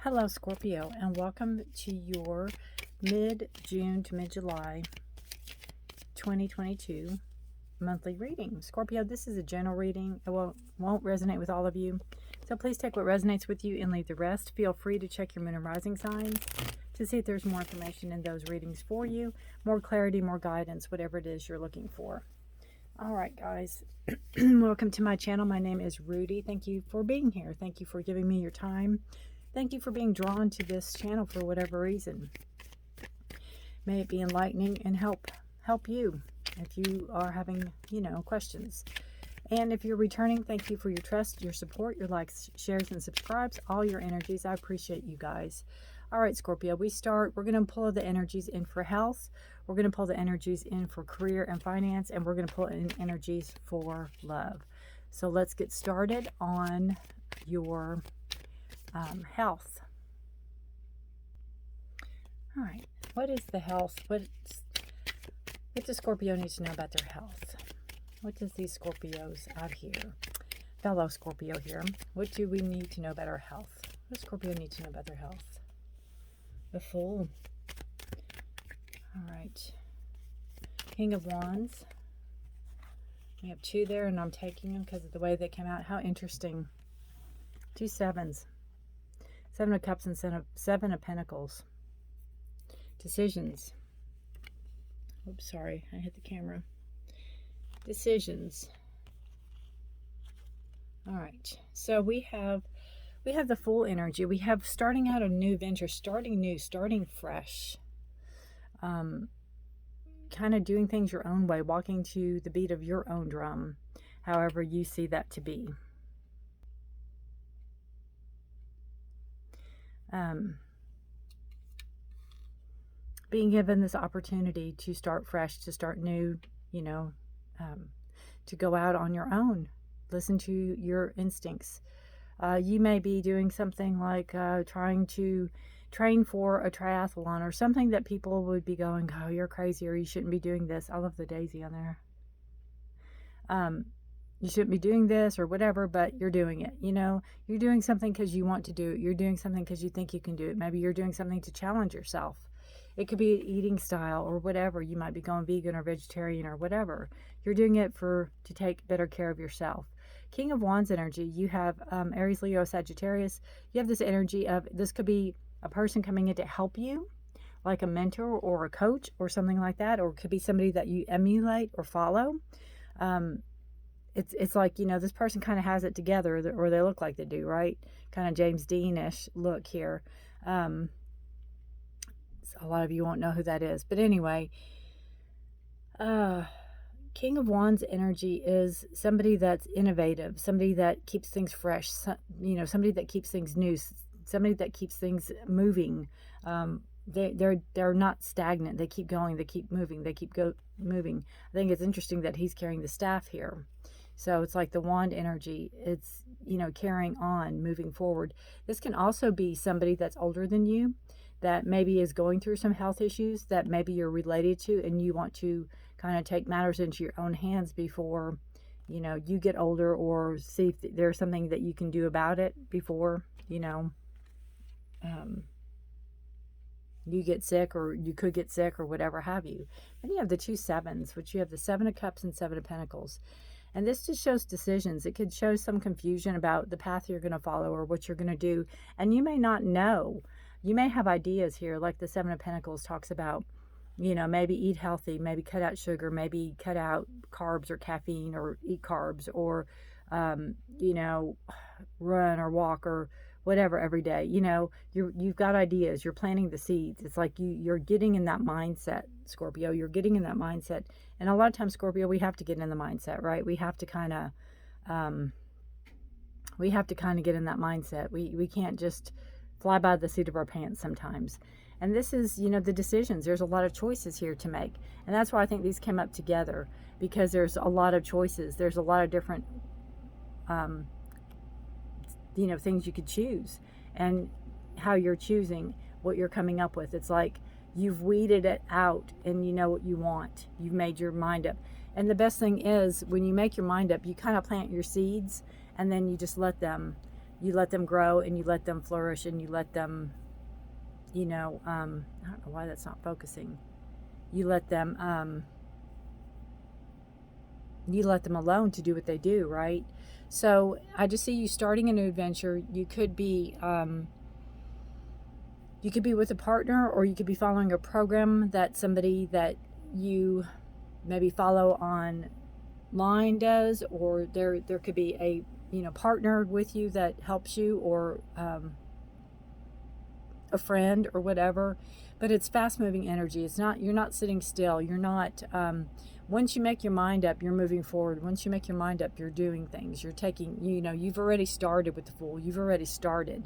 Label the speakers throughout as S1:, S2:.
S1: Hello, Scorpio, and welcome to your mid-June to mid-July 2022 monthly reading. Scorpio, this is a general reading. It won't resonate with all of you, so please take what resonates with you and leave the rest. Feel free to check your moon and rising signs to see if there's more information in those readings for you, more clarity, more guidance, whatever it is you're looking for. All right, guys, welcome to my channel. My name is Rudi. Thank you for being here. Thank you for giving me your time. Thank you for being drawn to this channel for whatever reason. May it be enlightening and help you if you are having, questions. And if you're returning, thank you for your trust, your support, your likes, shares, and subscribes, all your energies. I appreciate you guys. All right, Scorpio, we're going to pull the energies in for health. We're going to pull the energies in for career and finance, and we're going to pull in energies for love. So let's get started on your health. All right, what is the health? What does Scorpio need to know about their health? What does these Scorpios out here, fellow Scorpio here, what do we need to know about our health? What does Scorpio need to know about their health? The Fool. All right, King of Wands. We have two there, and I'm taking them because of the way they came out. How interesting. 2 sevens. 7 of Cups and 7 of Pentacles. Decisions. Oops, sorry, I hit the camera. Decisions. All right, so we have the Fool energy. We have starting out a new venture, starting new, starting fresh. Kind of doing things your own way, walking to the beat of your own drum, however you see that to be. Being given this opportunity to start fresh, to start new, to go out on your own, listen to your instincts. You may be doing something like trying to train for a triathlon or something that people would be going, oh, you're crazy, or you shouldn't be doing this. I love the daisy on there. You shouldn't be doing this or whatever, but you're doing it. You're doing something because you want to do it. You're doing something because you think you can do it. Maybe you're doing something to challenge yourself. It could be an eating style or whatever. You might be going vegan or vegetarian or whatever. You're doing it to take better care of yourself. King of Wands energy, you have Aries, Leo, Sagittarius. You have this energy of, this could be a person coming in to help you, like a mentor or a coach or something like that, or it could be somebody that you emulate or follow. It's like, this person kind of has it together, or they look like they do, right? Kind of James Dean-ish look here. A lot of you won't know who that is. But anyway, King of Wands energy is somebody that's innovative, somebody that keeps things fresh, somebody that keeps things new, somebody that keeps things moving. They're not stagnant. They keep going. They keep moving. They keep moving. I think it's interesting that he's carrying the staff here. So it's like the wand energy. It's, carrying on, moving forward. This can also be somebody that's older than you, that maybe is going through some health issues that maybe you're related to, and you want to kind of take matters into your own hands before, you get older, or see if there's something that you can do about it before, you get sick, or you could get sick, or whatever have you. Then you have the 2 sevens, which you have the 7 of Cups and 7 of Pentacles. And this just shows decisions. It could show some confusion about the path you're going to follow or what you're going to do. And you may not know. You may have ideas here, like the 7 of Pentacles talks about, maybe eat healthy, maybe cut out sugar, maybe cut out carbs or caffeine, or eat carbs, or, run or walk or whatever every day. You've got ideas. You're planting the seeds. It's like you're getting in that mindset, Scorpio. You're getting in that mindset. And a lot of times, Scorpio, we have to get in the mindset, right? We have to kind of get in that mindset. We can't just fly by the seat of our pants sometimes. And this is, the decisions. There's a lot of choices here to make. And that's why I think these came up together, because there's a lot of choices. There's a lot of different things you could choose, and how you're choosing what you're coming up with. It's like you've weeded it out, and you know what you want. You've made your mind up. And the best thing is, when you make your mind up, you kind of plant your seeds, and then you just let them, you let them grow and you let them flourish and you let them, I don't know why that's not focusing. You let them alone to do what they do, right? So I just see you starting a new adventure. You could be with a partner, or you could be following a program that somebody that you maybe follow online does, or there could be a partner with you that helps you, or a friend or whatever. But it's fast moving energy. It's not, you're not sitting still. You're not once you make your mind up, you're moving forward. Once you make your mind up, you're doing things. You're taking, you've already started with the Fool. You've already started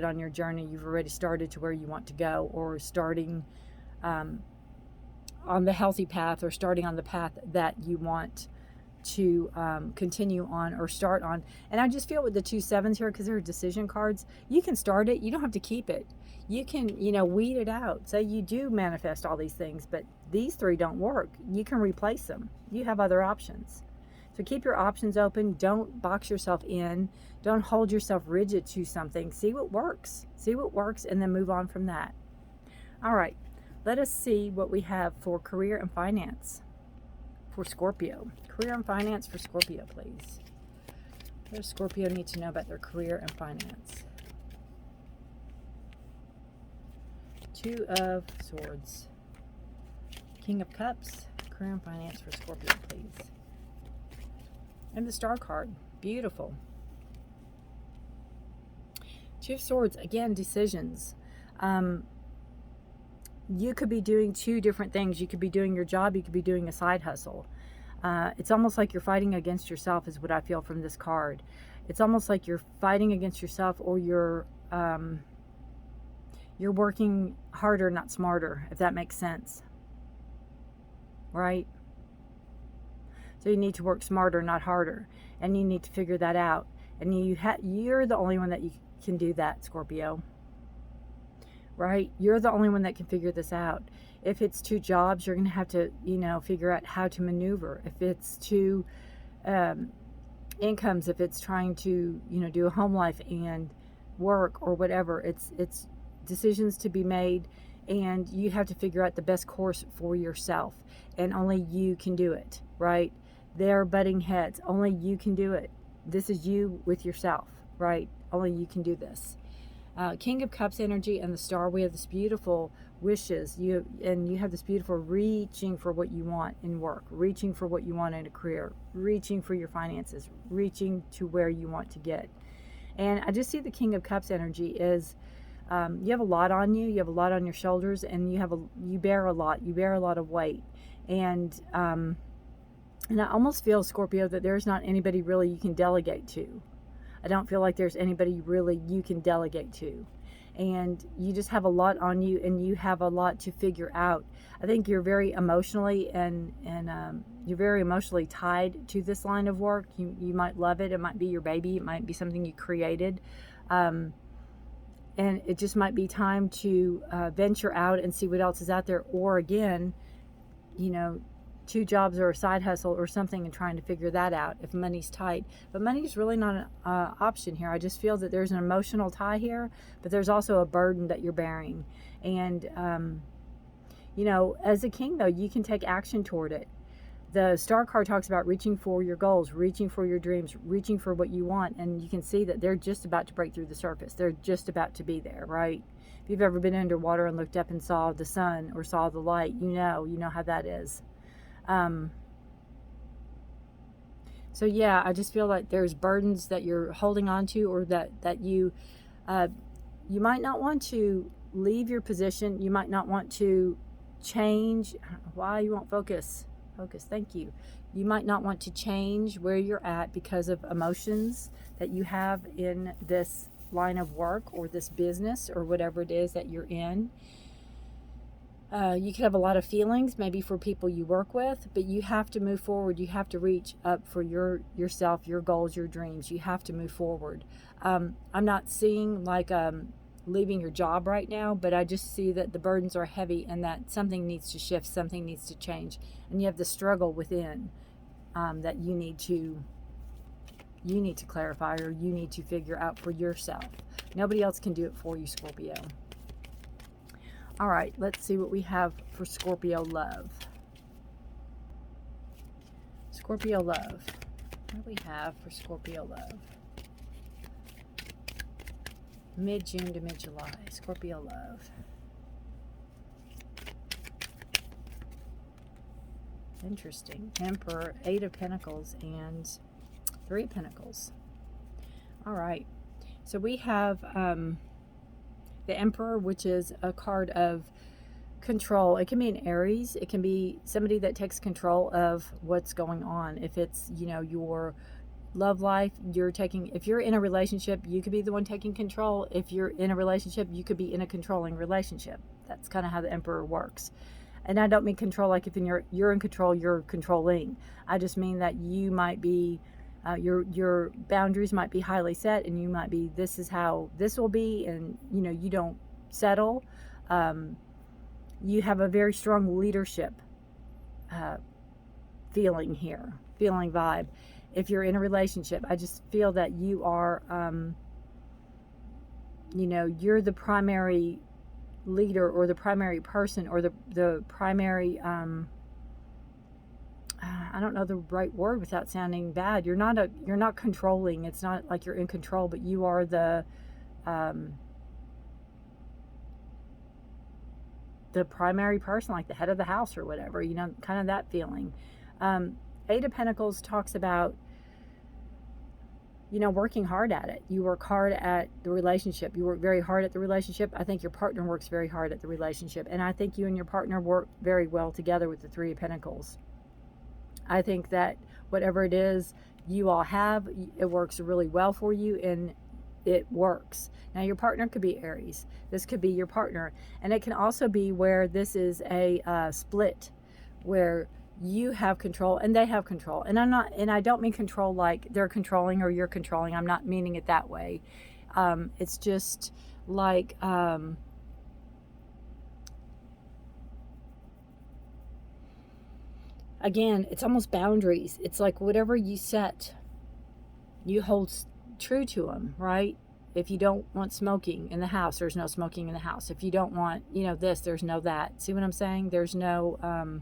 S1: on your journey. You've already started to where you want to go, or starting on the healthy path, or starting on the path that you want to continue on or start on. And I just feel with the 2 7s here, because they're decision cards, you can start it. You don't have to keep it. You can, weed it out. Say you do manifest all these things, but these 3 don't work. You can replace them. You have other options. So keep your options open. Don't box yourself in. Don't hold yourself rigid to something. See what works. See what works, and then move on from that. All right. Let us see what we have for career and finance for Scorpio. Career and finance for Scorpio, please. What does Scorpio need to know about their career and finance? 2 of Swords. King of Cups. Career and finance for Scorpio, please. And the Star card. Beautiful. 2 of Swords. Again, decisions. You could be doing 2 different things. You could be doing your job. You could be doing a side hustle. It's almost like you're fighting against yourself, is what I feel from this card. It's almost like you're fighting against yourself, or you're working harder, not smarter, if that makes sense. Right? So you need to work smarter, not harder. And you need to figure that out. And you're the only one that you can do that, Scorpio. Right? You're the only one that can figure this out. If it's 2 jobs, you're going to have to, figure out how to maneuver. If it's 2 incomes, if it's trying to, do a home life and work or whatever, it's decisions to be made, and you have to figure out the best course for yourself. And only you can do it, right? They're butting heads. Only you can do it. This is you with yourself, right? Only you can do this. King of Cups energy and the Star, we have this beautiful wishes. You have this beautiful reaching for what you want in work, reaching for what you want in a career, reaching for your finances, reaching to where you want to get. And I just see the King of Cups energy is you have a lot on you. You have a lot on your shoulders, and you bear a lot. You bear a lot of weight. And I almost feel, Scorpio, that there's not anybody really you can delegate to. I don't feel like there's anybody really you can delegate to. And you just have a lot on you, and you have a lot to figure out. I think you're very emotionally and you're very emotionally tied to this line of work. You might love it. It might be your baby. It might be something you created. And it just might be time to venture out and see what else is out there. Or again, 2 jobs or a side hustle or something, and trying to figure that out if money's tight. But money's really not an option here. I just feel that there's an emotional tie here, but there's also a burden that you're bearing. And, as a king, though, you can take action toward it. The Star card talks about reaching for your goals, reaching for your dreams, reaching for what you want. And you can see that they're just about to break through the surface. They're just about to be there, right? If you've ever been underwater and looked up and saw the sun or saw the light, you know how that is. So yeah, I just feel like there's burdens that you're holding on to, or that you might not want to leave your position. You might not want to change. I don't know why you won't focus. Thank you. You might not want to change where you're at because of emotions that you have in this line of work or this business or whatever it is that you're in. You could have a lot of feelings maybe for people you work with, but you have to move forward. You have to reach up for yourself, your goals, your dreams. You have to move forward. I'm not seeing like leaving your job right now, but I just see that the burdens are heavy and that something needs to shift, something needs to change. And you have the struggle within that you need to you need to clarify, or you need to figure out for yourself. Nobody else can do it for you, Scorpio. All right, let's see what we have for Scorpio love. Scorpio love. What do we have for Scorpio love? Mid-June to mid-July. Scorpio love. Interesting. Emperor, 8 of Pentacles, and 3 of Pentacles. All right. So we have the Emperor, which is a card of control. It can be an Aries. It can be somebody that takes control of what's going on. If it's, you know, your love life, if you're in a relationship, you could be the one taking control. If you're in a relationship, you could be in a controlling relationship. That's kind of how the Emperor works. And I don't mean control like if you're in control, you're controlling. I just mean that you might be, your boundaries might be highly set, and you might be, this is how this will be, and you know, you don't settle. You have a very strong leadership feeling here, feeling vibe. If you're in a relationship, I just feel that you are, you know, you're the primary leader, or the primary person, or the primary, I don't know the right word without sounding bad. You're not controlling. It's not like you're in control, but you are the primary person, like the head of the house or whatever, you know, kind of that feeling. 8 of Pentacles talks about, you know, working hard at it. You work hard at the relationship. You work very hard at the relationship. I think your partner works very hard at the relationship. And I think you and your partner work very well together with the 3 of Pentacles. I think that whatever it is you all have, it works really well for you, and it works. Now, your partner could be Aries. This could be your partner. And it can also be where this is a split, where you have control and they have control. And I don't mean control like they're controlling or you're controlling. I'm not meaning it that way. It's just like, again, it's almost boundaries. It's like whatever you set, you hold true to them, right? If you don't want smoking in the house, there's no smoking in the house. If you don't want, you know, this, there's no that. See what I'm saying? There's no,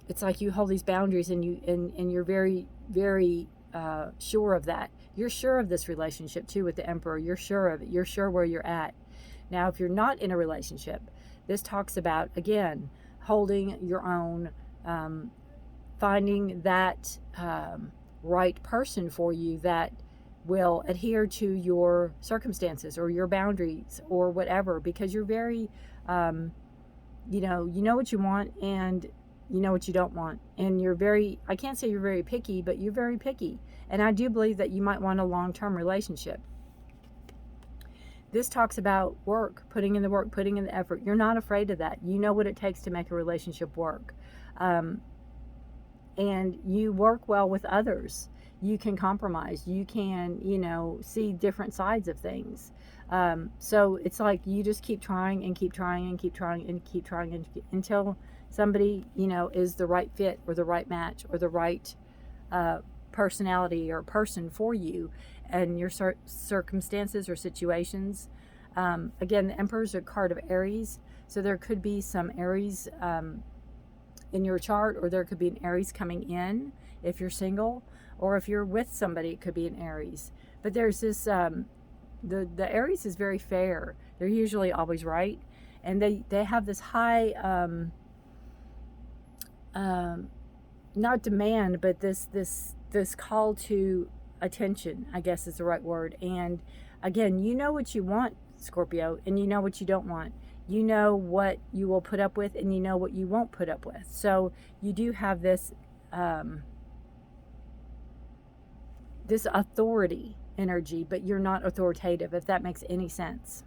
S1: it's like you hold these boundaries, and you're very, very sure of that. You're sure of this relationship too with the Emperor. You're sure of it. You're sure where you're at. Now, if you're not in a relationship, this talks about, again, holding your own, finding that right person for you that will adhere to your circumstances or your boundaries or whatever, because you're very, you know what you want, and you know what you don't want, and you're very, I can't say you're very picky, but you're very picky. And I do believe that you might want a long-term relationship. This talks about work, putting in the work, putting in the effort. You're not afraid of that. You know what it takes to make a relationship work. And you work well with others. You can compromise. You can, you know, see different sides of things. So it's like you just keep trying and keep trying and keep trying and keep trying until somebody, you know, is the right fit or the right match or the right personality or person for you and your circumstances or situations. Again, the Emperor's a card of Aries, so there could be some Aries in your chart, or there could be an Aries coming in if you're single, or if you're with somebody, it could be an Aries. But there's this, the Aries is very fair. They're usually always right, and they have this high, not demand, but this call to attention, I guess is the right word. And again, you know what you want, Scorpio, and you know what you don't want. You know what you will put up with, and you know what you won't put up with. So you do have this this authority energy, but you're not authoritative, if that makes any sense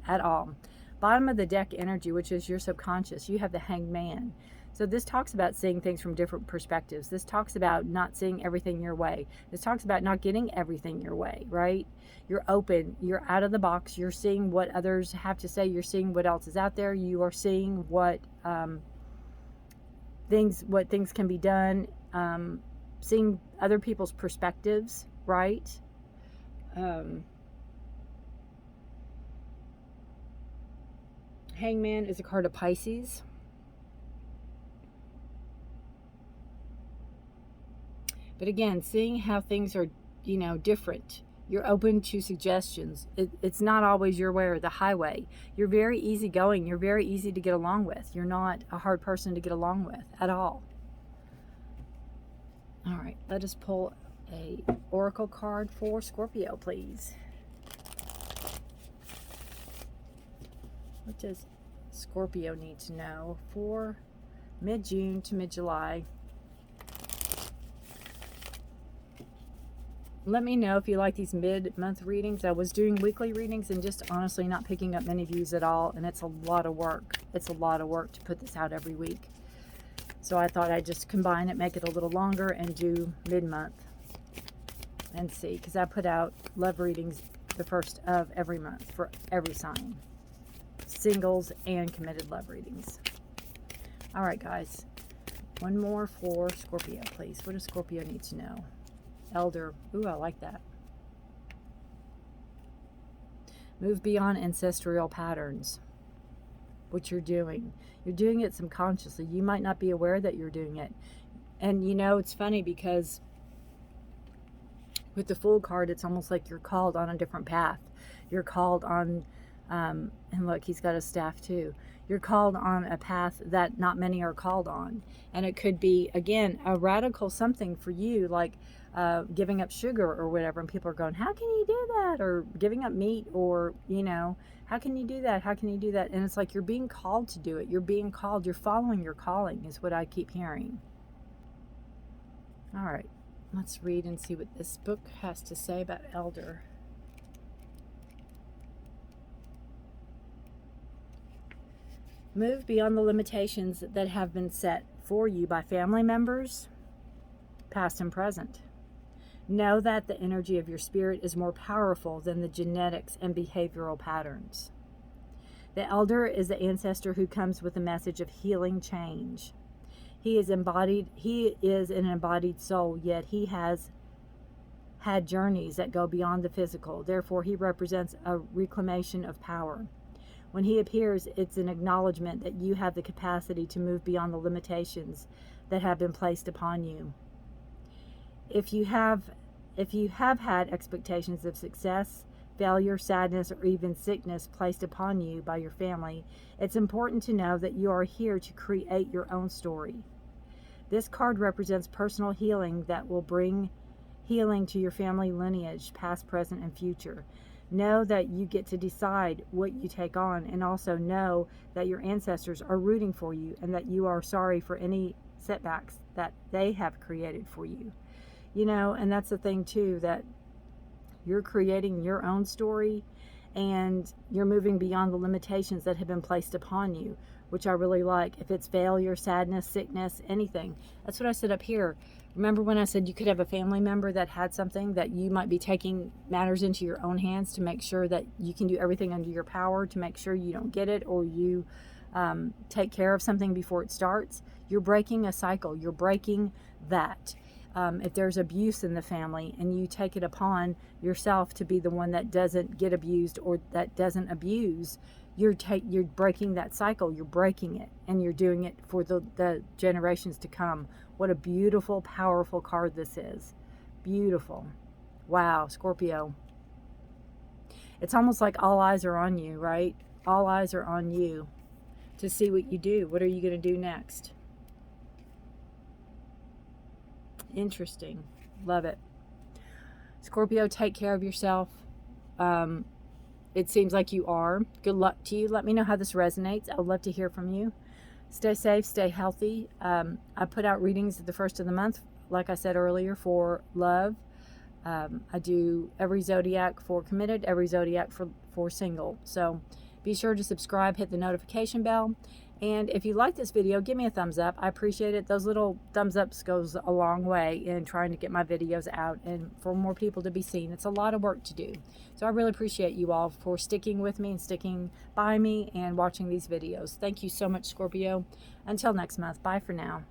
S1: at all. Bottom of the deck energy, which is your subconscious, you have the Hanged Man. So this talks about seeing things from different perspectives. This talks about not seeing everything your way. This talks about not getting everything your way, right? You're open. You're out of the box. You're seeing what others have to say. You're seeing what else is out there. You are seeing what things can be done. seeing other people's perspectives, right? Hangman is a card of Pisces. But again, seeing how things are, you know, different. You're open to suggestions. It's not always your way or the highway. You're very easygoing. You're very easy to get along with. You're not a hard person to get along with at all. All right, let us pull a oracle card for Scorpio, please. What does Scorpio need to know for mid-June to mid-July? Let me know if you like these mid-month readings. I was doing weekly readings and just honestly not picking up many views at all, and it's a lot of work. It's a lot of work to put this out every week. So I thought I'd just combine it, make it a little longer, and do mid-month and see, because I put out love readings the first of every month for every sign. Singles and committed love readings. All right, guys. One more for Scorpio, please. What does Scorpio need to know? Elder. Ooh, I like that. Move beyond ancestral patterns. What you're doing. You're doing it subconsciously. You might not be aware that you're doing it. And you know, it's funny because with the Fool card, it's almost like you're called on a different path. You're called on, and look, he's got a staff too. You're called on a path that not many are called on. And it could be, again, a radical something for you, like giving up sugar or whatever. And people are going, how can you do that? Or giving up meat, or, you know, how can you do that? How can you do that? And it's like you're being called to do it. You're being called. You're following your calling is what I keep hearing. All right. Let's read and see what this book has to say about Elder. Move beyond the limitations that have been set for you by family members, past and present. Know that the energy of your spirit is more powerful than the genetics and behavioral patterns. The Elder is the ancestor who comes with a message of healing change. He is an embodied soul, yet he has had journeys that go beyond the physical. Therefore, he represents a reclamation of power. When he appears, it's an acknowledgement that you have the capacity to move beyond the limitations that have been placed upon you. If you have had expectations of success, failure, sadness, or even sickness placed upon you by your family, it's important to know that you are here to create your own story. This card represents personal healing that will bring healing to your family lineage, past, present, and future. Know that you get to decide what you take on, and also know that your ancestors are rooting for you and that you are sorry for any setbacks that they have created for you. You know, and that's the thing too, that you're creating your own story and you're moving beyond the limitations that have been placed upon you, which I really like. If it's failure, sadness, sickness, anything. That's what I said up here. Remember when I said you could have a family member that had something, that you might be taking matters into your own hands to make sure that you can do everything under your power to make sure you don't get it, or you take care of something before it starts. You're breaking a cycle. You're breaking that. If there's abuse in the family and you take it upon yourself to be the one that doesn't get abused or that doesn't abuse, you're breaking that cycle. You're breaking it, and you're doing it for the generations to come. What a beautiful, powerful card this is. Beautiful. Wow, Scorpio. It's almost like all eyes are on you, right? All eyes are on you to see what you do. What are you going to do next? Interesting. Love it. Scorpio, take care of yourself. It seems like you are. Good luck to you. Let me know how this resonates. I would love to hear from you. Stay safe, stay healthy. I put out readings at the first of the month, like I said earlier, for love. I do every zodiac for committed, every zodiac for single. So be sure to subscribe, hit the notification bell. And if you like this video, give me a thumbs up. I appreciate it. Those little thumbs ups goes a long way in trying to get my videos out and for more people to be seen. It's a lot of work to do. So I really appreciate you all for sticking with me and sticking by me and watching these videos. Thank you so much, Scorpio. Until next month, bye for now.